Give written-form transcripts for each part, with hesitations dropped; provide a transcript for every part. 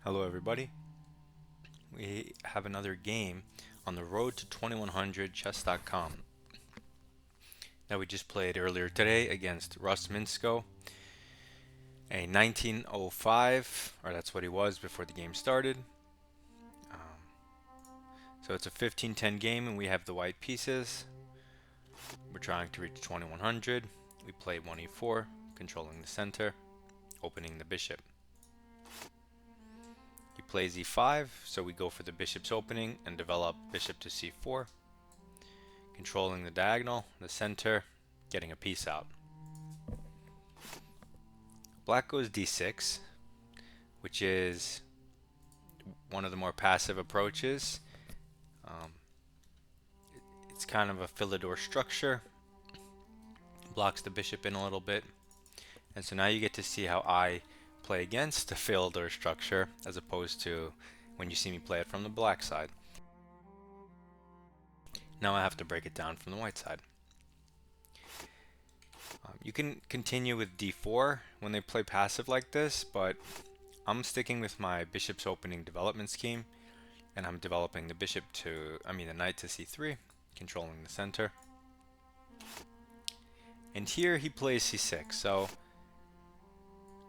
Hello everybody. We have another game on the road to 2100 chess.com that we just played earlier today against Russ Minsko, a 1905, or that's what he was before the game started. So it's a 15-10 game and we have the white pieces. We're trying to reach 2100. We play 1e4, controlling the center, opening the bishop. He plays e5, so we go for the bishop's opening and develop bishop to c4, controlling the diagonal, the center, getting a piece out. Black goes d6, which is one of the more passive approaches. It's kind of a Philidor structure, blocks the bishop in a little bit, and so now you get to see how I play against the Philidor structure as opposed to when you see me play it from the black side. Now I have to break it down from the white side. You can continue with d4 when they play passive like this, but I'm sticking with my bishop's opening development scheme, and I'm developing the the knight to c3, controlling the center. And here he plays c6, so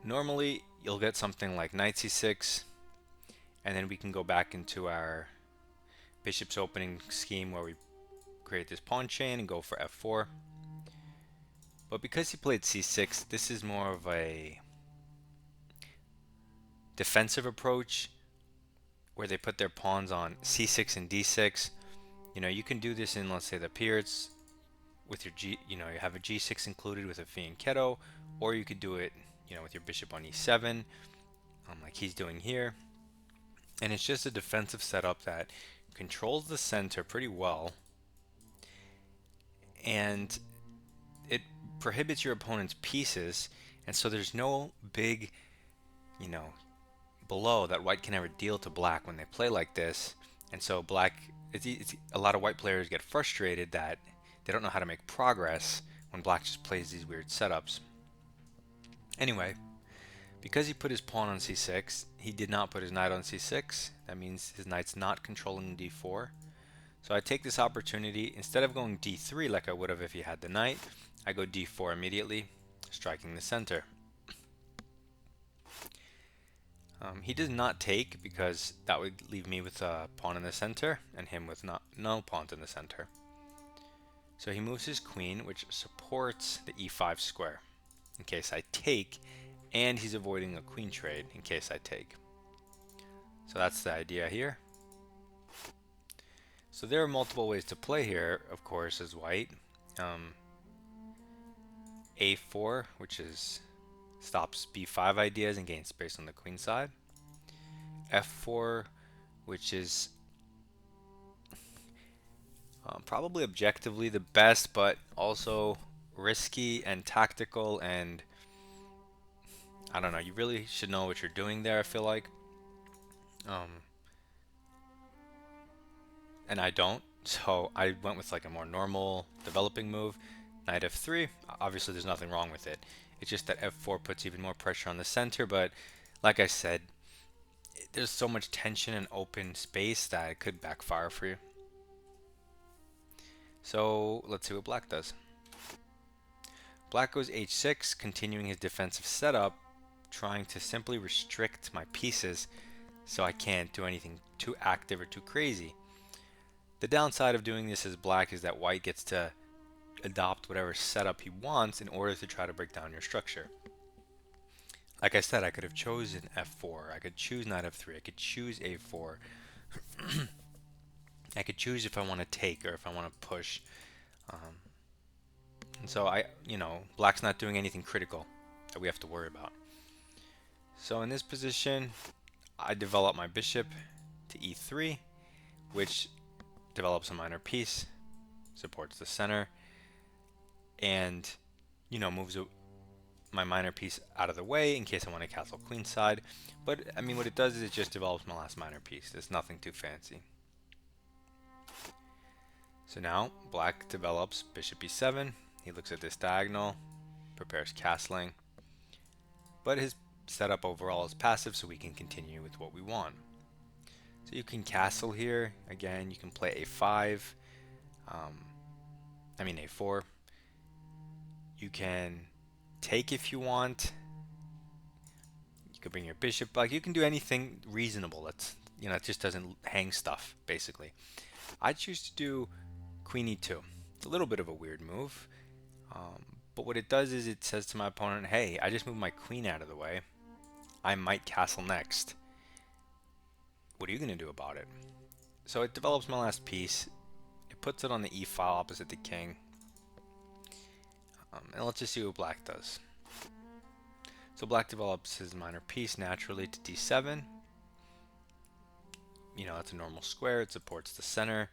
normally you'll get something like knight c6, and then we can go back into our bishop's opening scheme where we create this pawn chain and go for f4. But because he played c6, this is more of a defensive approach where they put their pawns on c6 and d6. You can do this in, let's say, the peers with your you have a g6 included with a fianchetto, or you could do it, with your bishop on e7, like he's doing here. And it's just a defensive setup that controls the center pretty well, and it prohibits your opponent's pieces, and so there's no big, below that white can ever deal to black when they play like this. And so a lot of white players get frustrated that they don't know how to make progress when black just plays these weird setups. Anyway, because he put his pawn on c6, he did not put his knight on c6. That means his knight's not controlling d4. So I take this opportunity, instead of going d3 like I would have if he had the knight, I go d4 immediately, striking the center. He does not take because that would leave me with a pawn in the center and him with no pawn in the center. So he moves his queen, which supports the e5 square in case I take, and he's avoiding a queen trade in case I take. So that's the idea here. So there are multiple ways to play here, of course, as white. A4, which stops b5 ideas and gains space on the queen side. F4, which is probably objectively the best, but also risky and tactical, and I don't know, you really should know what you're doing there, I feel like. And I don't, so I went with like a more normal developing move. Knight f3, obviously there's nothing wrong with it. It's just that f4 puts even more pressure on the center, but like I said, there's so much tension and open space that it could backfire for you. So let's see what black does. Black goes h6, continuing his defensive setup, trying to simply restrict my pieces so I can't do anything too active or too crazy. The downside of doing this as black is that white gets to adopt whatever setup he wants in order to try to break down your structure. Like I said, I could have chosen f4, I could choose knight f3, I could choose a4, I could choose if I want to take or if I want to push. And so black's not doing anything critical that we have to worry about. So in this position, I develop my bishop to e3, which develops a minor piece, supports the center, and moves my minor piece out of the way in case I want to castle queenside. But I mean, what it does is it just develops my last minor piece. There's nothing too fancy. So now black develops bishop e7. He looks at this diagonal, prepares castling, but his setup overall is passive, so we can continue with what we want. So you can castle here. Again, you can play a5. A4. You can take if you want. You could bring your bishop. Like, you can do anything reasonable. That's, it just doesn't hang stuff, basically. I choose to do queen e2. It's a little bit of a weird move. But what it does is it says to my opponent, hey, I just moved my queen out of the way. I might castle next. What are you going to do about it? So it develops my last piece. It puts it on the e file opposite the king. And let's just see what black does. So black develops his minor piece naturally to d7. That's a normal square. It supports the center.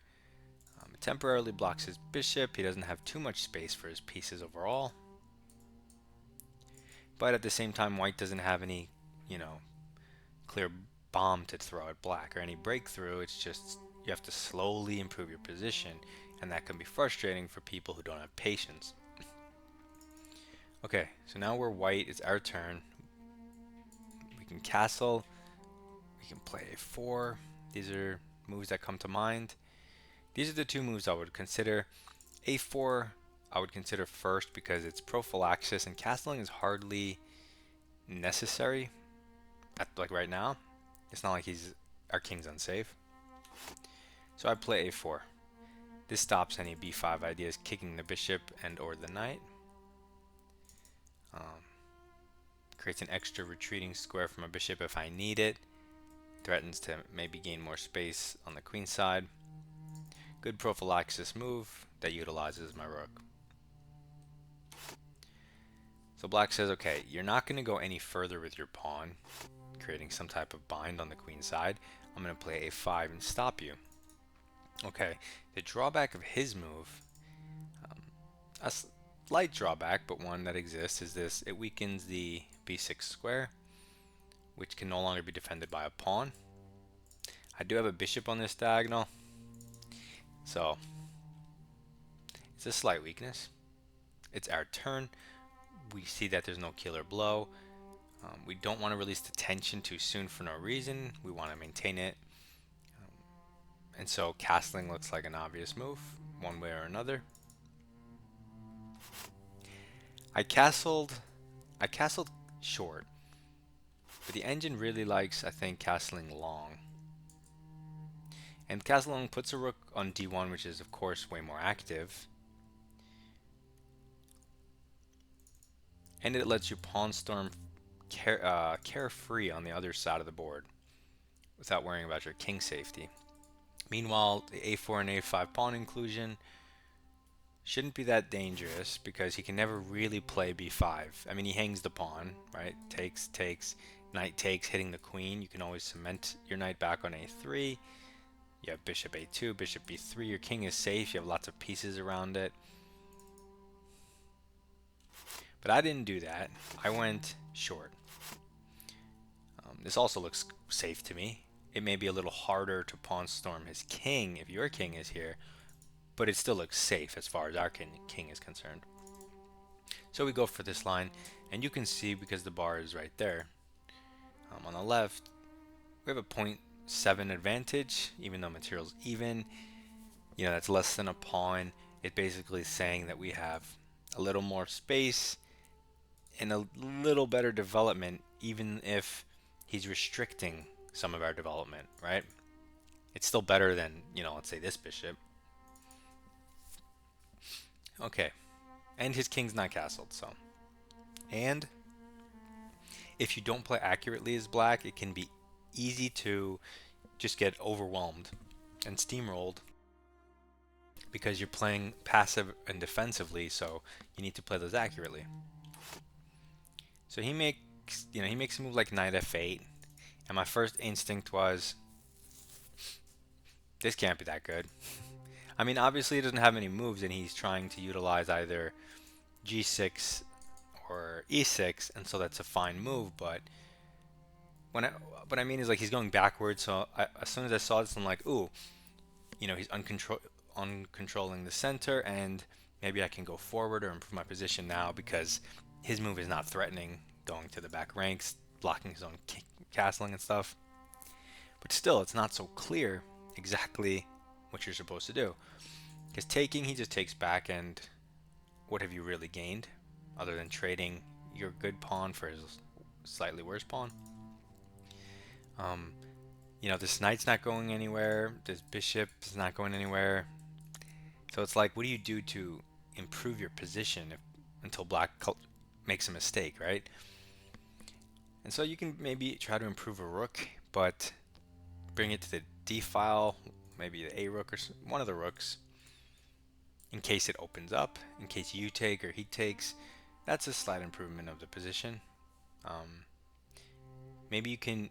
It temporarily blocks his bishop. He doesn't have too much space for his pieces overall. But at the same time, white doesn't have any, clear bomb to throw at black or any breakthrough. It's just you have to slowly improve your position, and that can be frustrating for people who don't have patience. Okay, so now we're white. It's our turn. We can castle. We can play a4. These are moves that come to mind. These are the two moves I would consider. a4 I would consider first because it's prophylaxis, and castling is hardly necessary like right now. It's not like our king's unsafe. So I play a4. This stops any b5 ideas, kicking the bishop and or the knight. Creates an extra retreating square for my bishop if I need it. Threatens to maybe gain more space on the queen side. Good prophylaxis move that utilizes my rook. So black says, okay, you're not going to go any further with your pawn, creating some type of bind on the queen side. I'm going to play a5 and stop you. Okay, the drawback of his move, a slight drawback, but one that exists, is this. It weakens the b6 square, which can no longer be defended by a pawn. I do have a bishop on this diagonal, so it's a slight weakness. It's our turn. We see that there's no killer blow. We don't want to release the tension too soon for no reason. We want to maintain it. And so castling looks like an obvious move, one way or another. I castled short, but the engine really likes, I think, castling long. And castle long puts a rook on d1, which is of course way more active. And it lets you pawn storm carefree on the other side of the board without worrying about your king safety. Meanwhile, the a4 and a5 pawn inclusion shouldn't be that dangerous because he can never really play b5. I mean, he hangs the pawn, right? Takes, knight takes, hitting the queen. You can always cement your knight back on a3. You have bishop a2, bishop b3. Your king is safe. You have lots of pieces around it. But I didn't do that. I went short. This also looks safe to me. It may be a little harder to pawn storm his king if your king is here, but it still looks safe as far as our king is concerned. So we go for this line, and you can see, because the bar is right there, on the left, we have a 0.7 advantage, even though material's even. That's less than a pawn. It basically is saying that we have a little more space and a little better development, even if he's restricting some of our development, right? It's still better than, let's say this bishop. Okay, and his king's not castled, so. And if you don't play accurately as black, it can be easy to just get overwhelmed and steamrolled because you're playing passive and defensively, so you need to play those accurately. So he makes a move like knight f8, and my first instinct was, this can't be that good. I mean, obviously he doesn't have any moves, and he's trying to utilize either g6 or e6, and so that's a fine move. But what I mean is, like, he's going backwards. So as soon as I saw this, I'm like, ooh, he's uncontrolling the center, and maybe I can go forward or improve my position now because his move is not threatening going to the back ranks. blocking his own castling and stuff. But still, it's not so clear exactly what you're supposed to do. Because taking, he just takes back, and what have you really gained other than trading your good pawn for his slightly worse pawn? You know, this knight's not going anywhere, this bishop is not going anywhere. So it's like, what do you do to improve your position until black makes a mistake, right? And so you can maybe try to improve a rook, but bring it to the d file, maybe the a rook or one of the rooks, in case it opens up, in case you take or he takes. That's a slight improvement of the position. Maybe you can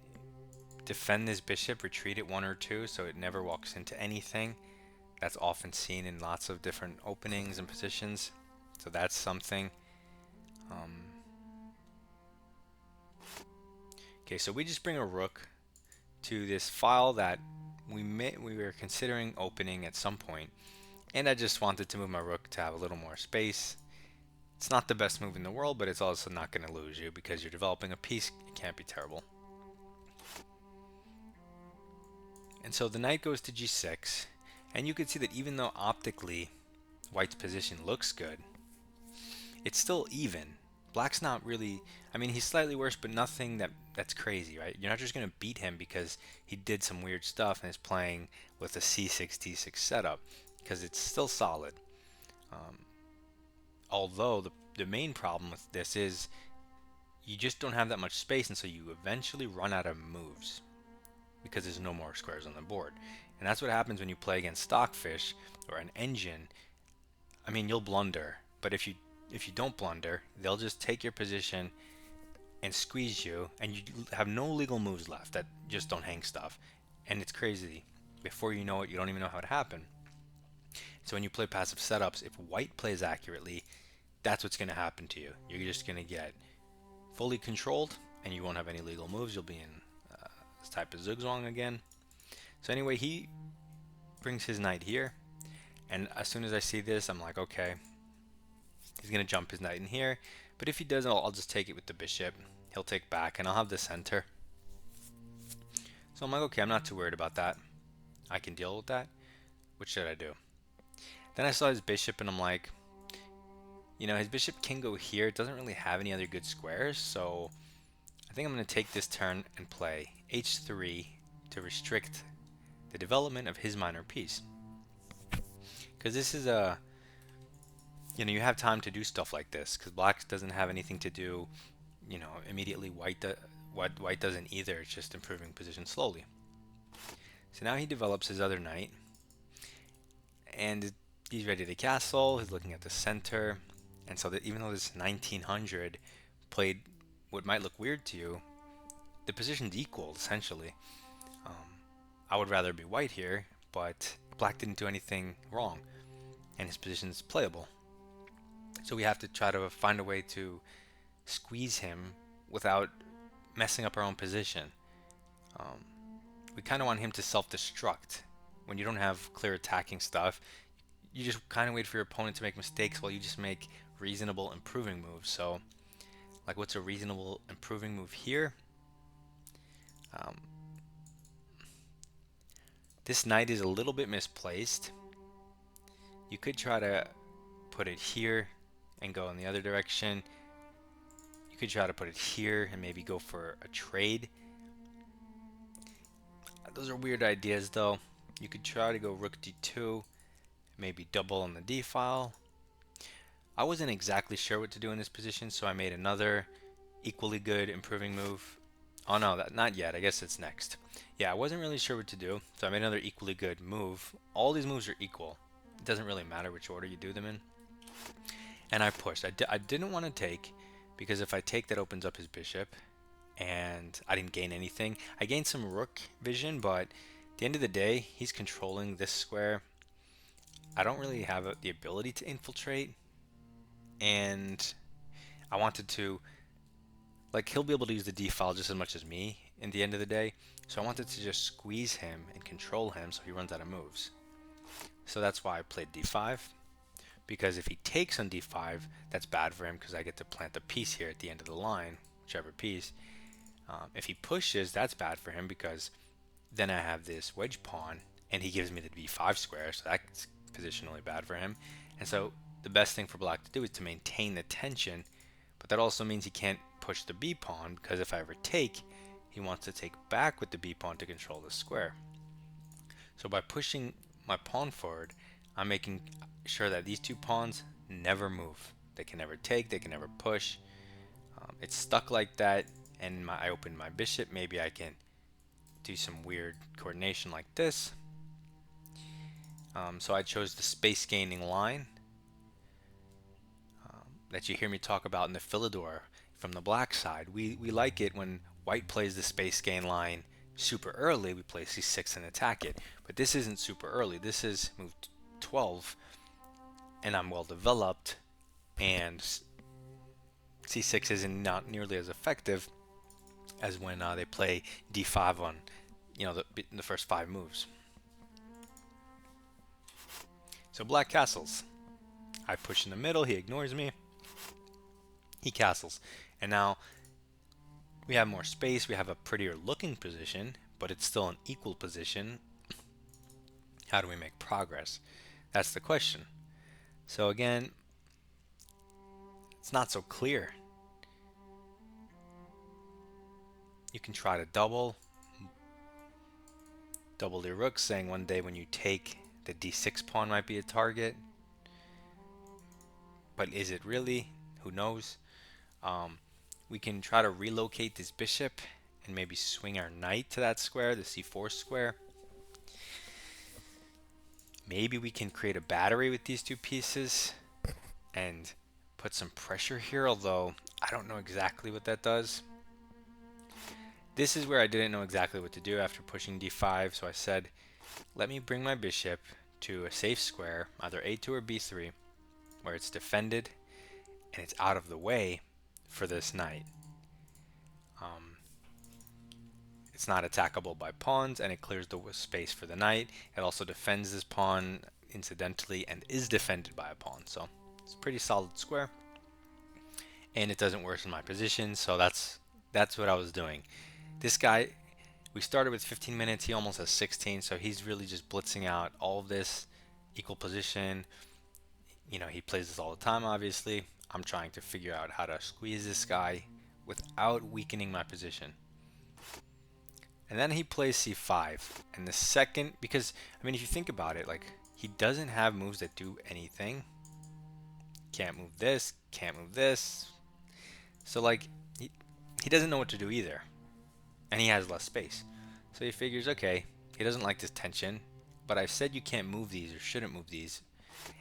defend this bishop, retreat it 1 or 2 so it never walks into anything. That's often seen in lots of different openings and positions. So that's something. Okay, so we just bring a rook to this file that we were considering opening at some point, and I just wanted to move my rook to have a little more space. It's not the best move in the world, but it's also not going to lose you because you're developing a piece. It can't be terrible. And so the knight goes to g6, and you can see that even though optically white's position looks good, it's still even. Black's not really, I mean, he's slightly worse, but nothing that's crazy, right? You're not just going to beat him because he did some weird stuff and is playing with a c6, d6 setup, because it's still solid. Although the main problem with this is you just don't have that much space, and so you eventually run out of moves because there's no more squares on the board. And that's what happens when you play against Stockfish or an engine. I mean, you'll blunder, but if you don't blunder, they'll just take your position and squeeze you, and you have no legal moves left that just don't hang stuff. And it's crazy. Before you know it, you don't even know how it happened. So when you play passive setups, if white plays accurately, that's what's going to happen to you. You're just going to get fully controlled, and you won't have any legal moves. You'll be in this type of zugzwang again. So anyway, he brings his knight here, and as soon as I see this, I'm like, okay, he's going to jump his knight in here. But if he doesn't, I'll just take it with the bishop. He'll take back, and I'll have the center. So I'm like, okay, I'm not too worried about that. I can deal with that. What should I do? Then I saw his bishop, and I'm like, you know, his bishop can go here. It doesn't really have any other good squares, so I think I'm going to take this turn and play h3 to restrict the development of his minor piece. Because this is a, you know, you have time to do stuff like this, because black doesn't have anything to do, you know, immediately. White doesn't either. It's just improving position slowly. So now he develops his other knight, and he's ready to castle. He's looking at the center, and so that even though this 1900 played what might look weird to you, the position's equal essentially. I would rather be white here, but black didn't do anything wrong, and his position's playable. So we have to try to find a way to squeeze him without messing up our own position. We kind of want him to self-destruct. When you don't have clear attacking stuff, you just kind of wait for your opponent to make mistakes while you just make reasonable improving moves. So, like, what's a reasonable improving move here? This knight is a little bit misplaced. You could try to put it here and go in the other direction. You could try to put it here and maybe go for a trade. Those are weird ideas though. You could try to go rook d2, maybe double on the d file. I wasn't exactly sure what to do in this position, so I made another equally good improving move. Oh no, not yet. I guess it's next. Yeah, I wasn't really sure what to do, so I made another equally good move. All these moves are equal. It doesn't really matter which order you do them in. And I pushed. I didn't want to take, because if I take, that opens up his bishop, and I didn't gain anything. I gained some rook vision, but at the end of the day, he's controlling this square. I don't really have the ability to infiltrate, and I wanted to, like, he'll be able to use the d file just as much as me in the end of the day, so I wanted to just squeeze him and control him so he runs out of moves. So that's why I played d5, because if he takes on d5, that's bad for him because I get to plant the piece here at the end of the line, whichever piece. If he pushes, that's bad for him because then I have this wedge pawn, and he gives me the b5 square, so that's positionally bad for him. And so the best thing for black to do is to maintain the tension, but that also means he can't push the b pawn, because if I ever take, he wants to take back with the b pawn to control the square. So by pushing my pawn forward, I'm making sure that these two pawns never move. They can never take, they can never push. It's stuck like that, and I open my bishop. Maybe I can do some weird coordination like this. So I chose the space gaining line that you hear me talk about in the PHILIDOR from the black side. We like it when white plays the space gain line super early. We play c6 and attack it. But this isn't super early. This is move 12, and I'm well developed, and c6 isn't not nearly as effective as when they play d5 on the first 5 moves. So black castles. I push in the middle, he ignores me. He castles. And now we have more space, we have a prettier looking position, but it's still an equal position. How do we make progress? That's the question. So again, it's not so clear. You can try to double the rook, saying one day when you take, the d6 pawn might be a target. But is it really? Who knows? We can try to relocate this bishop and maybe swing our knight to that square, the c4 square. Maybe we can create a battery with these two pieces and put some pressure here, although I don't know exactly what that does. This is where I didn't know exactly what to do after pushing d5, so I said, let me bring my bishop to a safe square, either a2 or b3, where it's defended and it's out of the way for this knight. It's not attackable by pawns, and it clears the space for the knight. It also defends this pawn incidentally and is defended by a pawn, so it's a pretty solid square. And it doesn't worsen my position, so that's what I was doing. This guy, we started with 15 minutes, he almost has 16, so he's really just blitzing out all of this, equal position. He plays this all the time, obviously. I'm trying to figure out how to squeeze this guy without weakening my position. And then he plays c5, and the second, because if you think about it, like, he doesn't have moves that do anything. Can't move this, can't move this. So like, he doesn't know what to do either, and he has less space. So he figures, okay, he doesn't like this tension, but I've said you can't move these or shouldn't move these,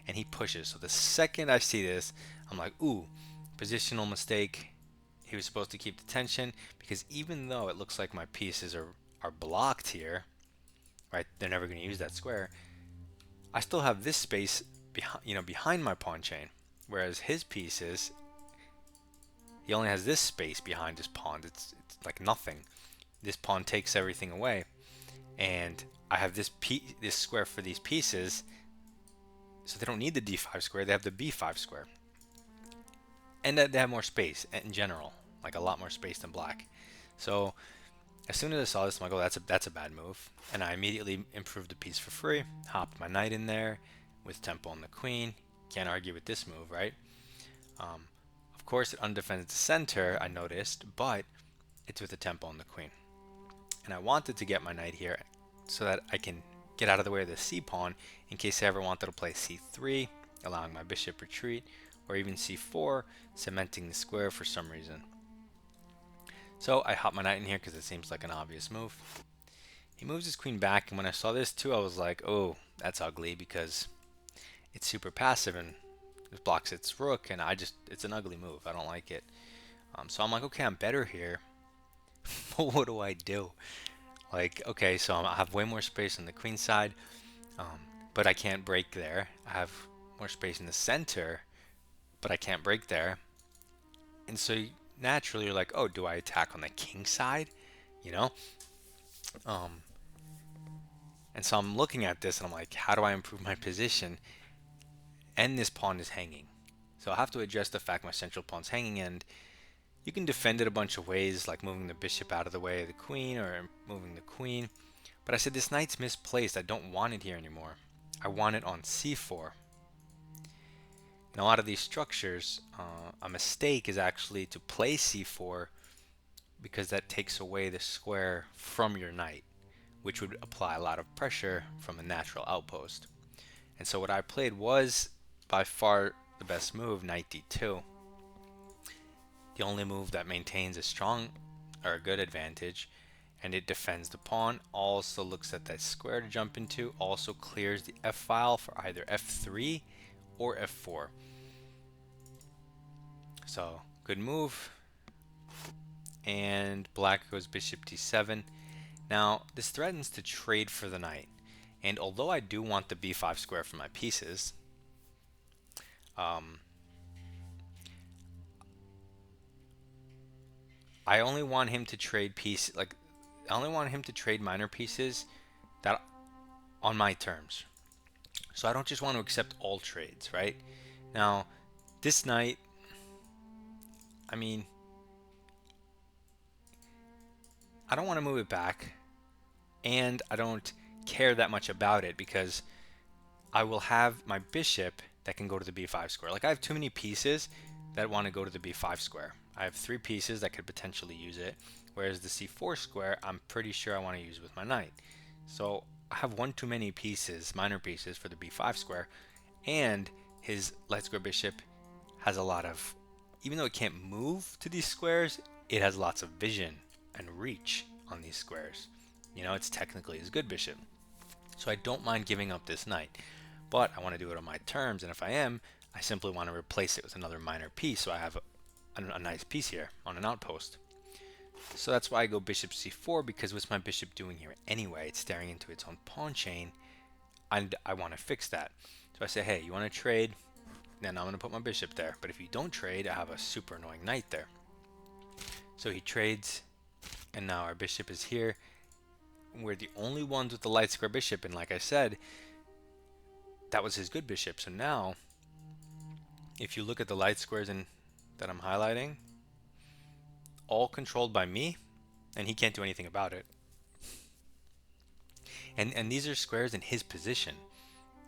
and he pushes. So the second I see this, I'm like, ooh, positional mistake. He was supposed to keep the tension, because even though it looks like my pieces are blocked here, right? They're never going to use that square. I still have this space behind my pawn chain, whereas his pieces, he only has this space behind his pawn. It's like nothing. This pawn takes everything away, and I have this square for these pieces, so they don't need the d5 square. They have the b5 square. And that they have more space in general, like a lot more space than black. So as soon as I saw this, I'm like, oh, that's a bad move. And I immediately improved the piece for free, hopped my knight in there with tempo on the queen. Can't argue with this move, right? Of course, it undefends the center, I noticed, but it's with the tempo on the queen. And I wanted to get my knight here so that I can get out of the way of the c pawn in case I ever wanted to play c3, allowing my bishop retreat, or even c4, cementing the square for some reason. So I hop my knight in here because it seems like an obvious move. He moves his queen back, and when I saw this too, I was like, oh, that's ugly, because it's super passive and it blocks its rook, and it's an ugly move. I don't like it. So I'm like, okay, I'm better here. But what do I do? Like, okay, so I have way more space on the queen side, but I can't break there. I have more space in the center, but I can't break there. And so naturally you're like, oh, do I attack on the king side? And so I'm looking at this and I'm like, how do I improve my position? And this pawn is hanging. So I have to address the fact my central pawn's hanging, and You can defend it a bunch of ways, like moving the bishop out of the way of the queen or moving the queen. But I said this knight's misplaced. I don't want it here anymore. I want it on c4. In a lot of these structures, a mistake is actually to play c4 because that takes away the square from your knight, which would apply a lot of pressure from a natural outpost. And so what I played was by far the best move, knight d2. The only move that maintains a strong or a good advantage, and it defends the pawn, also looks at that square to jump into, also clears the f-file for either f3 or f4. So good move. And black goes bishop d7. Now this threatens to trade for the knight, and although I do want the b5 square for my pieces, I only want him to trade I only want him to trade minor pieces that on my terms. So I don't just want to accept all trades, right? Now, this knight, I mean, I don't want to move it back, and I don't care that much about it because I will have my bishop that can go to the b5 square. Like I have too many pieces that want to go to the b5 square. I have 3 pieces that could potentially use it, whereas the c4 square I'm pretty sure I want to use with my knight. So I have one too many pieces, minor pieces, for the b5 square, and his light square bishop has a lot of, even though it can't move to these squares, it has lots of vision and reach on these squares. You know, it's technically his good bishop. So I don't mind giving up this knight, but I want to do it on my terms, and if I am, I simply want to replace it with another minor piece so I have a nice piece here on an outpost. So that's why I go bishop c4, because what's my bishop doing here anyway? It's staring into its own pawn chain, and I want to fix that. So I say, hey, you want to trade? Then I'm going to put my bishop there. But if you don't trade, I have a super annoying knight there. So he trades, and now our bishop is here. We're the only ones with the light square bishop, and like I said, that was his good bishop. So now, if you look at the light squares that I'm highlighting, all controlled by me, and he can't do anything about it. And these are squares in his position,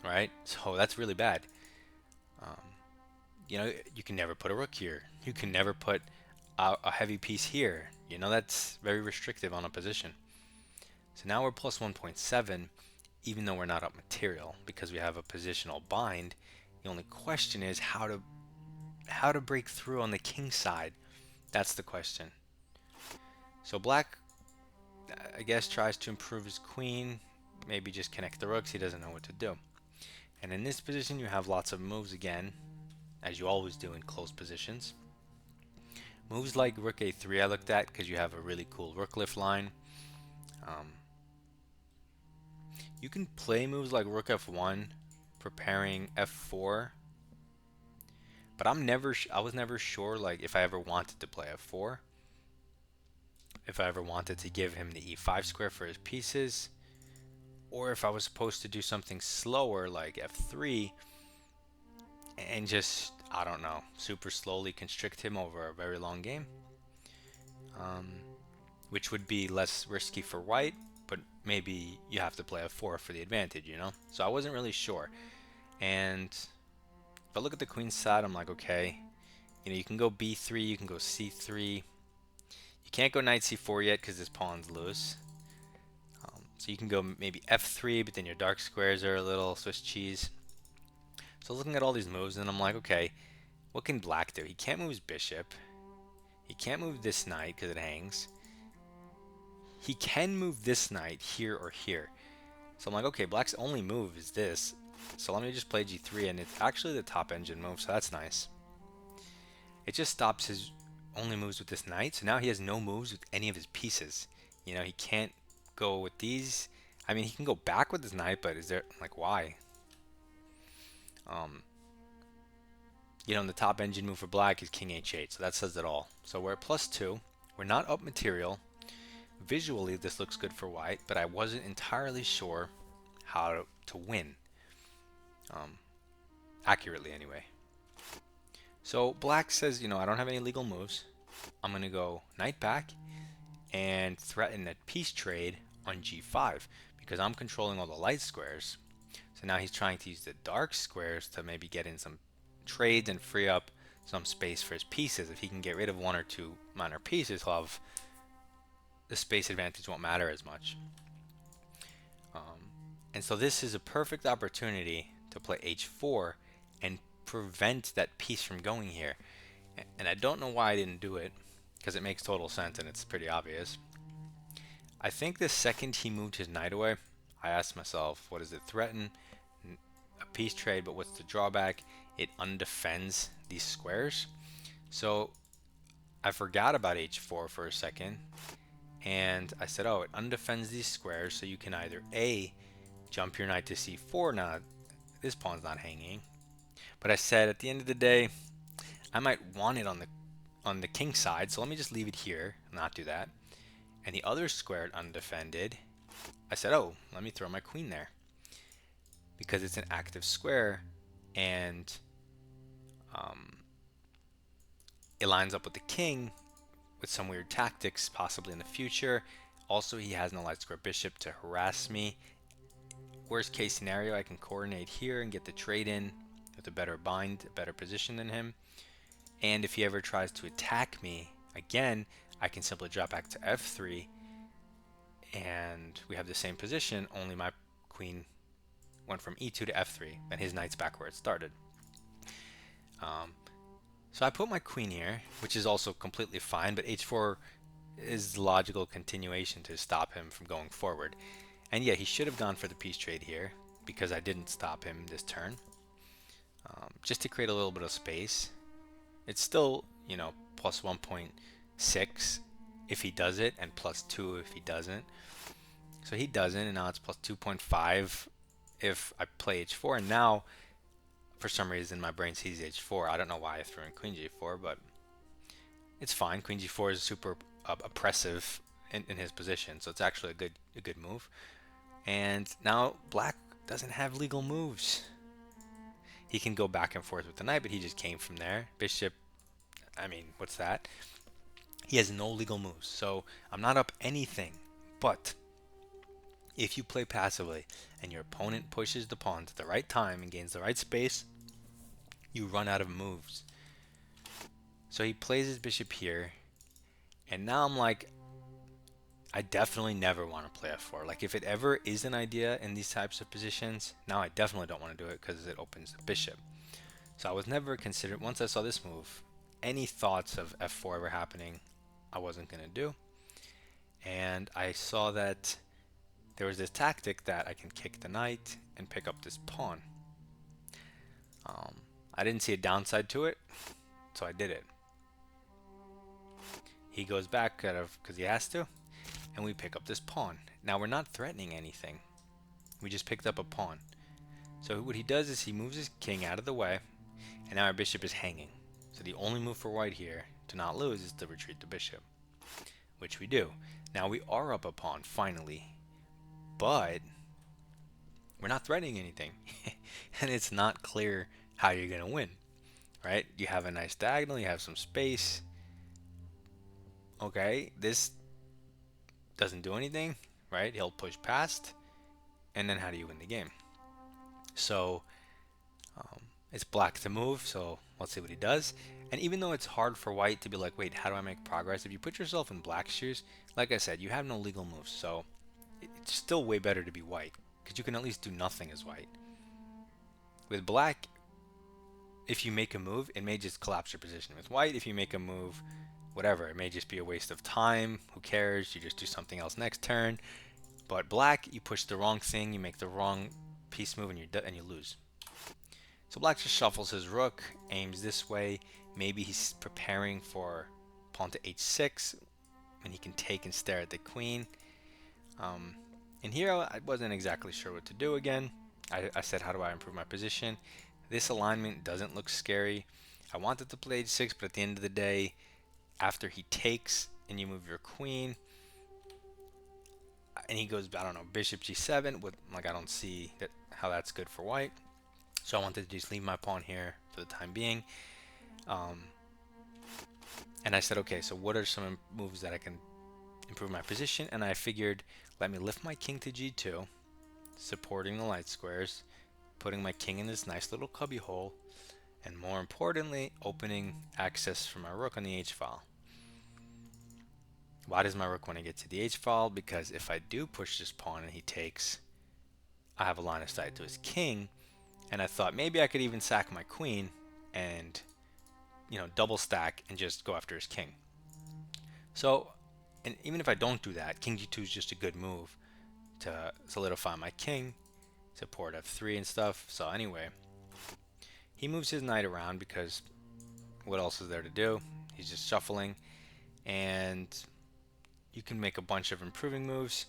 right? So that's really bad. You know, you can never put a rook here. You can never put a heavy piece here. You know, that's very restrictive on a position. So now we're plus 1.7, even though we're not up material, because we have a positional bind. The only question is how to break through on the king side. That's the question. So black, I guess, tries to improve his queen. Maybe just connect the rooks. He doesn't know what to do. And in this position, you have lots of moves again, as you always do in close positions. Moves like rook a3 I looked at because you have a really cool rook lift line. You can play moves like rook f1, preparing f4, but I was never sure like if I ever wanted to play f4, if I ever wanted to give him the e5 square for his pieces, or if I was supposed to do something slower like f3 and just, I don't know, super slowly constrict him over a very long game, which would be less risky for white, but maybe you have to play f4 for the advantage, you know? So I wasn't really sure. And if I look at the queen side, I'm like, okay, you know, you can go b3, you can go c3. You can't go knight c4 yet because this pawn's loose. So you can go maybe f3, but then your dark squares are a little Swiss cheese. So looking at all these moves, and I'm like, okay, what can black do? He can't move his bishop. He can't move this knight because it hangs. He can move this knight here or here. So I'm like, okay, black's only move is this. So let me just play g3, and it's actually the top engine move, so that's nice. It just stops his only moves with this knight, so now he has no moves with any of his pieces. You know, he can't go with these. I mean, he can go back with his knight, but is there, like, why? You know, and the top engine move for black is king h8, so that says it all. So we're at +2. We're not up material. Visually, this looks good for white, but I wasn't entirely sure how to win. Accurately, anyway. So black says, you know, I don't have any legal moves. I'm going to go knight back and threaten a piece trade on g5 because I'm controlling all the light squares. So now he's trying to use the dark squares to maybe get in some trades and free up some space for his pieces. If he can get rid of one or two minor pieces, he'll have the space advantage won't matter as much. And so this is a perfect opportunity to play h4 and prevent that piece from going here. And I don't know why I didn't do it, because it makes total sense and it's pretty obvious. I think the second he moved his knight away, I asked myself, what does it threaten? A piece trade, but what's the drawback? It undefends these squares. So I forgot about h4 for a second, and I said, oh, it undefends these squares, so you can either A, jump your knight to c4. Now, this pawn's not hanging. But I said, at the end of the day, I might want it on the king side, so let me just leave it here, not do that. And the other square undefended, I said, oh, let me throw my queen there. Because it's an active square, and it lines up with the king with some weird tactics, possibly in the future. Also, he has no light square bishop to harass me. Worst case scenario, I can coordinate here and get the trade in with a better bind, a better position than him. And if he ever tries to attack me again, I can simply drop back to f3, and we have the same position, only my queen went from e2 to f3, and his knight's back where it started. So I put my queen here, which is also completely fine, but h4 is the logical continuation to stop him from going forward. And yeah, he should have gone for the piece trade here, because I didn't stop him this turn, just to create a little bit of space. It's still, you know, plus 1.6 if he does it, and plus 2 if he doesn't. So he doesn't, and now it's plus 2.5 if I play h4, and now for some reason my brain sees h4. I don't know why I threw in queen g4, but it's fine. Queen g4 is super oppressive in his position, so it's actually a good move. And now black doesn't have legal moves. He can go back and forth with the knight, but he just came from there. Bishop, I mean, what's that? He has no legal moves, so I'm not up anything. But if you play passively and your opponent pushes the pawns at the right time and gains the right space, you run out of moves. So he plays his bishop here, and now I'm like, I definitely never want to play f4. Like, if it ever is an idea in these types of positions, now I definitely don't want to do it because it opens the bishop. So I was never considered, once I saw this move, any thoughts of f4 ever happening, I wasn't going to do. And I saw that there was this tactic that I can kick the knight and pick up this pawn. I didn't see a downside to it, so I did it. He goes back because he has to, and we pick up this pawn. Now we're not threatening anything. We just picked up a pawn. So what he does is he moves his king out of the way, and now our bishop is hanging. So the only move for white here to not lose is to retreat the bishop, which we do. Now we are up a pawn, finally, but we're not threatening anything. And it's not clear how you're going to win, right? You have a nice diagonal, you have some space. Okay, this doesn't do anything, right? He'll push past, and then how do you win the game? So it's black to move, so let's see what he does. And even though it's hard for white to be like, wait, how do I make progress? If you put yourself in black's shoes, like I said, you have no legal moves, so it's still way better to be white, because you can at least do nothing as white. With black, if you make a move, it may just collapse your position. With white, if you make a move, whatever, it may just be a waste of time. Who cares? You just do something else next turn. But black, you push the wrong thing, you make the wrong piece move, and you lose. So black just shuffles his rook, aims this way. Maybe he's preparing for pawn to h6, and he can take and stare at the queen. And here I wasn't exactly sure what to do again. I said, how do I improve my position? This alignment doesn't look scary. I wanted to play h6, but at the end of the day, after he takes and you move your queen, and he goes, I don't know, bishop g7, like I don't see how that's good for white. So I wanted to just leave my pawn here for the time being. And And I said, okay, so what are some moves that I can improve my position? And I figured, let me lift my king to g2, supporting the light squares, putting my king in this nice little cubby hole, and more importantly, opening access for my rook on the h-file. Why does my rook want to get to the h-file? Because if I do push this pawn and he takes, I have a line of sight to his king, and I thought maybe I could even sack my queen and, you know, double stack and just go after his king. So, and even if I don't do that, king g2 is just a good move to solidify my king, support f3 and stuff. So anyway, he moves his knight around because what else is there to do? He's just shuffling, and you can make a bunch of improving moves.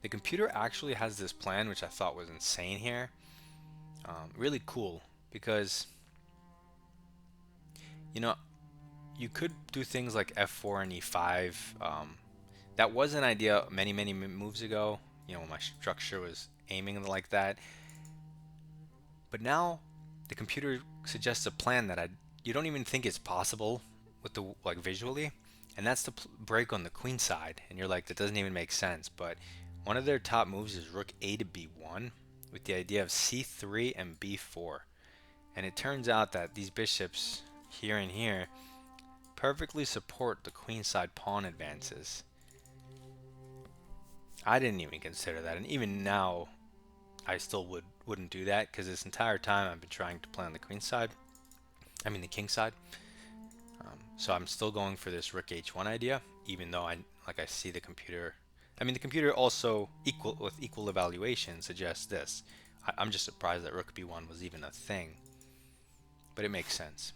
The computer actually has this plan, which I thought was insane here. Really cool, because, you know, you could do things like f4 and e5. That was an idea many moves ago, you know, when my structure was aiming like that. But now the computer suggests a plan that you don't even think is possible with the, like, visually, and that's the break on the queen side. And you're like, that doesn't even make sense. But one of their top moves is rook a to b1 with the idea of c3 and b4. And it turns out that these bishops here and here perfectly support the queenside pawn advances. I didn't even consider that, and even now I still wouldn't do that, because this entire time I've been trying to play on the queen side, I mean the king side. So I'm still going for this rook h1 idea, even though I see the computer. I mean, the computer also with equal evaluation suggests this. I'm just surprised that rook b1 was even a thing, but it makes sense.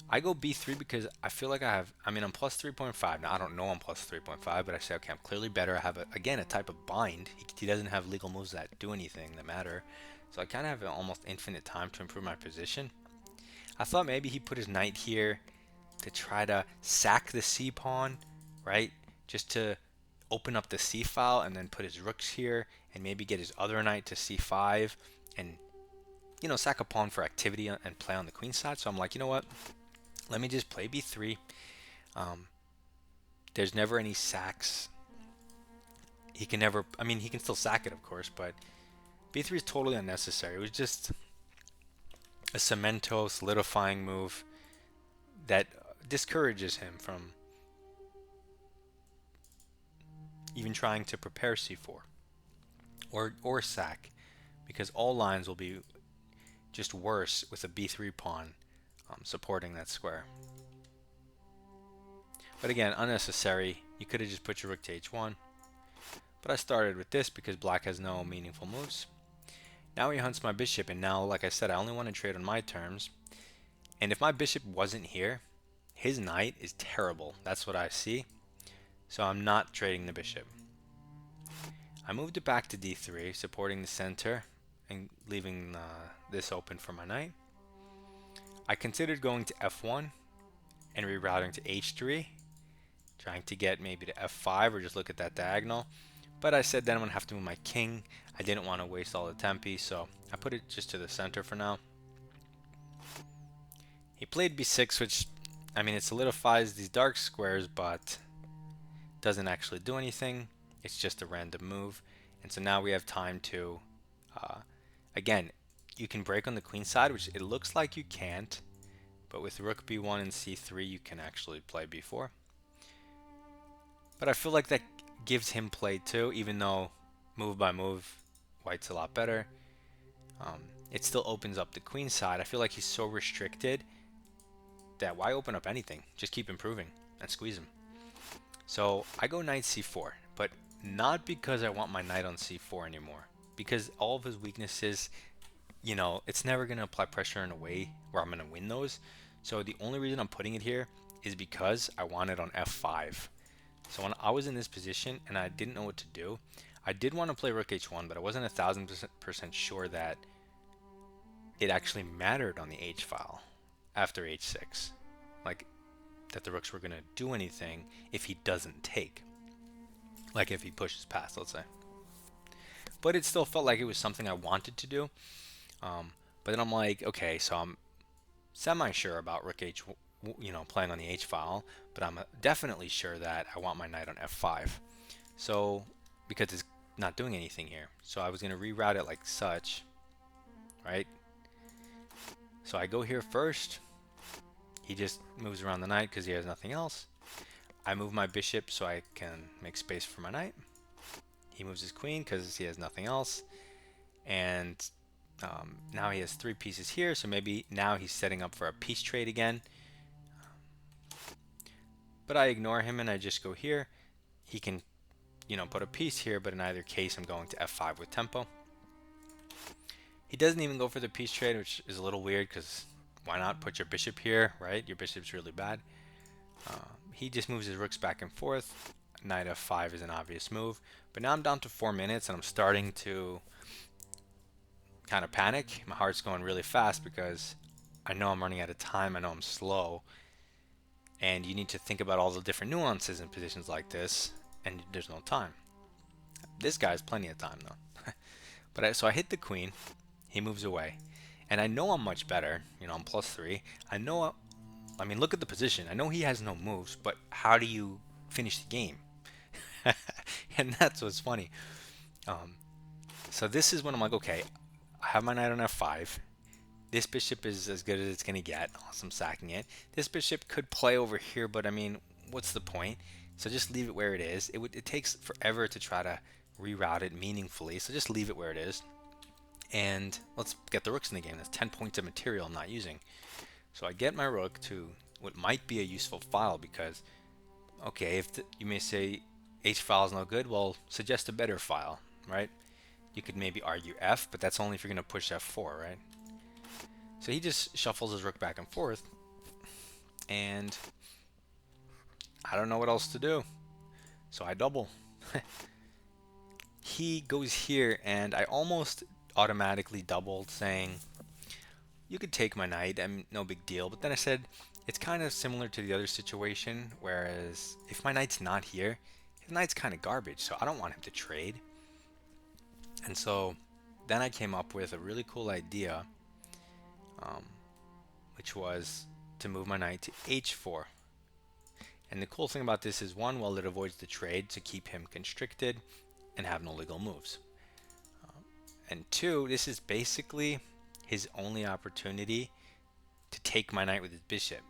I go b3 because I feel like I'm plus 3.5. Now, I don't know I'm plus 3.5, but I say, okay, I'm clearly better. I have, again, a type of bind. He doesn't have legal moves that do anything that matter. So I kind of have an almost infinite time to improve my position. I thought maybe he put his knight here to try to sack the c pawn, right? Just to open up the c file, and then put his rooks here and maybe get his other knight to c5 and, you know, sack a pawn for activity and play on the queen side. So I'm like, you know what? Let me just play b3. There's never any sacks. He can never, I mean, he can still sack it, of course, but b3 is totally unnecessary. It was just a cemento solidifying move that discourages him from even trying to prepare c4 or sack, because all lines will be just worse with a b3 pawn supporting that square. But again, unnecessary. You could have just put your rook to h1. But I started with this because black has no meaningful moves. Now he hunts my bishop, and now, like I said, I only want to trade on my terms. And if my bishop wasn't here, his knight is terrible. That's what I see. So I'm not trading the bishop. I moved it back to d3, supporting the center and leaving this open for my knight. I considered going to f1 and rerouting to h3, trying to get maybe to f5 or just look at that diagonal. But I said then I'm going to have to move my king. I didn't want to waste all the tempi, so I put it just to the center for now. He played b6, which, I mean, it solidifies these dark squares, but doesn't actually do anything. It's just a random move. And so now we have time to, again, you can break on the queen side, which it looks like you can't. But with rook b1 and c3, you can actually play b4. But I feel like that gives him play too, even though move by move, white's a lot better. It still opens up the queen side. I feel like he's so restricted that why open up anything? Just keep improving and squeeze him. So I go knight c4, but not because I want my knight on c4 anymore. Because all of his weaknesses, you know, it's never going to apply pressure in a way where I'm going to win those. So the only reason I'm putting it here is because I want it on f5. So when I was in this position and I didn't know what to do, I did want to play rook h1, but I wasn't 1000% sure that it actually mattered on the h file after h6. Like, that the rooks were going to do anything if he doesn't take. Like if he pushes past, let's say. But it still felt like it was something I wanted to do. But then I'm like, okay, so I'm semi-sure about rook playing on the H file, but I'm definitely sure that I want my knight on F5. So, because it's not doing anything here. So I was going to reroute it like such, right? So I go here first. He just moves around the knight because he has nothing else. I move my bishop so I can make space for my knight. He moves his queen because he has nothing else. And now he has 3 pieces here, so maybe now he's setting up for a piece trade again. But I ignore him and I just go here. He can, put a piece here, but in either case I'm going to F5 with tempo. He doesn't even go for the piece trade, which is a little weird because why not put your bishop here, right? Your bishop's really bad. He just moves his rooks back and forth. Knight F5 is an obvious move. But now I'm down to 4 minutes and I'm starting to kind of panic. My heart's going really fast because I know I'm running out of time. I know I'm slow. And you need to think about all the different nuances in positions like this, and there's no time. This guy has plenty of time though. So I hit the queen. He moves away. And I know I'm much better. I'm +3. I mean, look at the position. I know he has no moves, but how do you finish the game? And that's what's funny. So this is when I'm like, okay, I have my knight on F5. This bishop is as good as it's going to get. Awesome, sacking it. This bishop could play over here, but I mean, what's the point? So just leave it where it is. It takes forever to try to reroute it meaningfully, so just leave it where it is. And let's get the rooks in the game. That's 10 points of material I'm not using. So I get my rook to what might be a useful file because, okay, you may say H file is no good, well, suggest a better file, right? You could maybe argue F, but that's only if you're going to push F4, right? So he just shuffles his rook back and forth, and I don't know what else to do. So I double. He goes here, and I almost automatically doubled, saying, you could take my knight, no big deal. But then I said, it's kind of similar to the other situation, whereas if my knight's not here, his knight's kind of garbage, so I don't want him to trade. And so then I came up with a really cool idea, which was to move my knight to H4. And the cool thing about this is, one, well, it avoids the trade to keep him constricted and have no legal moves. And two, this is basically his only opportunity to take my knight with his bishop.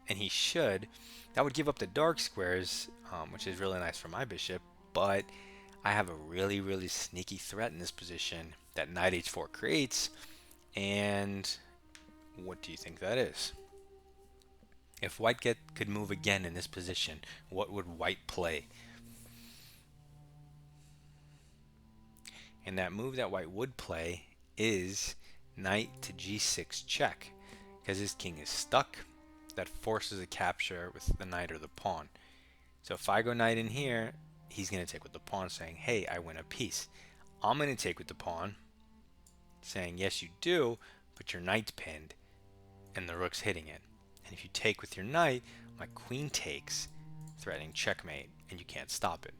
And he should. That would give up the dark squares, which is really nice for my bishop, but I have a really, really sneaky threat in this position that knight H4 creates. And what do you think that is? If white could move again in this position, what would white play? And that move that white would play is knight to G6 check, because his king is stuck. That forces a capture with the knight or the pawn. So if I go knight in here, he's going to take with the pawn, saying, hey, I win a piece. I'm going to take with the pawn, saying, yes, you do, but your knight's pinned, and the rook's hitting it. And if you take with your knight, my queen takes, threatening checkmate, and you can't stop it.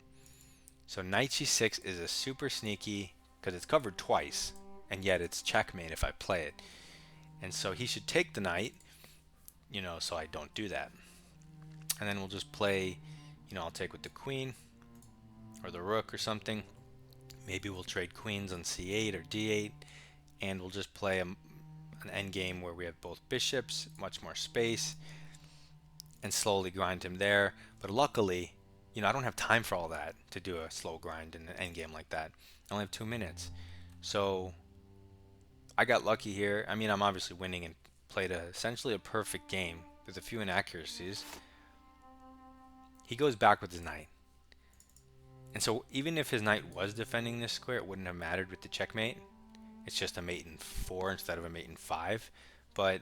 So knight G6 is a super sneaky, because it's covered twice, and yet it's checkmate if I play it. And so he should take the knight, so I don't do that. And then we'll just play, I'll take with the queen, or the rook or something. Maybe we'll trade queens on C8 or D8, and we'll just play an endgame where we have both bishops, much more space, and slowly grind him there. But luckily, I don't have time for all that to do a slow grind in an endgame like that. I only have 2 minutes. So I got lucky here. I mean, I'm obviously winning and played essentially a perfect game with a few inaccuracies. He goes back with his knight. And so even if his knight was defending this square, it wouldn't have mattered with the checkmate. It's just a mate in 4 instead of a mate in 5. But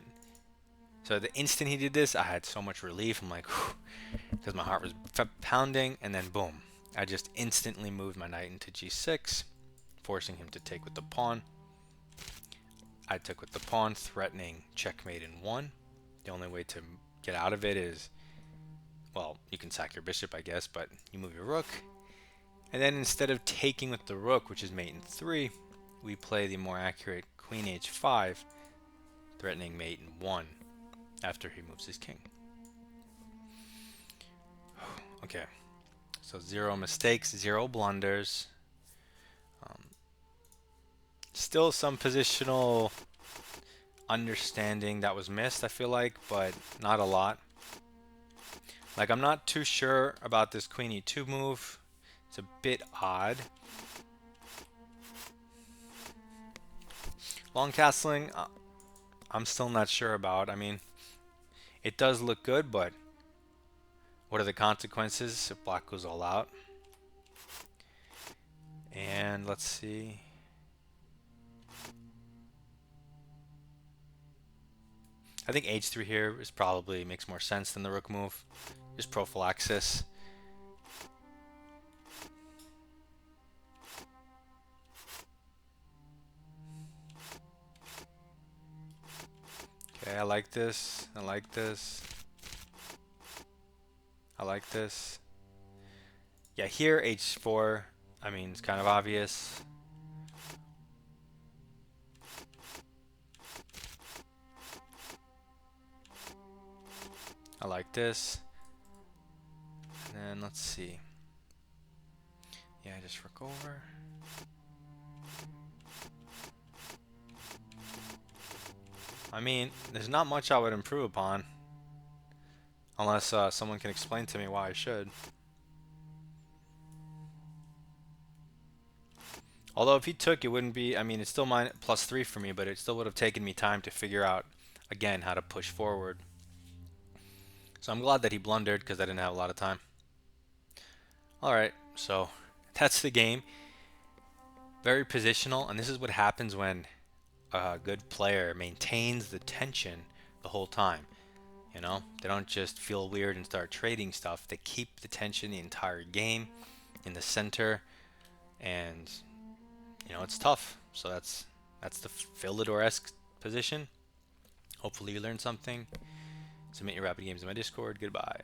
so the instant he did this, I had so much relief. I'm like, because my heart was pounding, and then boom, I just instantly moved my knight into G6, forcing him to take with the pawn. I took with the pawn, threatening checkmate in 1. The only way to get out of it is, well, you can sack your bishop, I guess, but you move your rook. And then instead of taking with the rook, which is mate in 3, we play the more accurate queen H5, threatening mate in 1 after he moves his king. Okay, so 0 mistakes, 0 blunders. Still some positional understanding that was missed, I feel like, but not a lot. Like, I'm not too sure about this queen e2 move. It's a bit odd. Long castling, I'm still not sure about. I mean, it does look good, but what are the consequences if black goes all out? And let's see. I think h3 here is probably makes more sense than the rook move. Just prophylaxis. Okay, I like this. I like this. I like this. Yeah, here h4, I mean, it's kind of obvious. I like this. And then let's see. Yeah, just rook over. I mean, there's not much I would improve upon. Unless someone can explain to me why I should. Although if he took, it wouldn't be, I mean, it's still +3 for me, but it still would have taken me time to figure out, again, how to push forward. So I'm glad that he blundered because I didn't have a lot of time. Alright, so that's the game. Very positional, and this is what happens when a good player maintains the tension the whole time. You know, they don't just feel weird and start trading stuff. They keep the tension the entire game in the center, and you know it's tough. So that's the Philidor-esque position. Hopefully you learned something. Submit your rapid games in my Discord. Goodbye.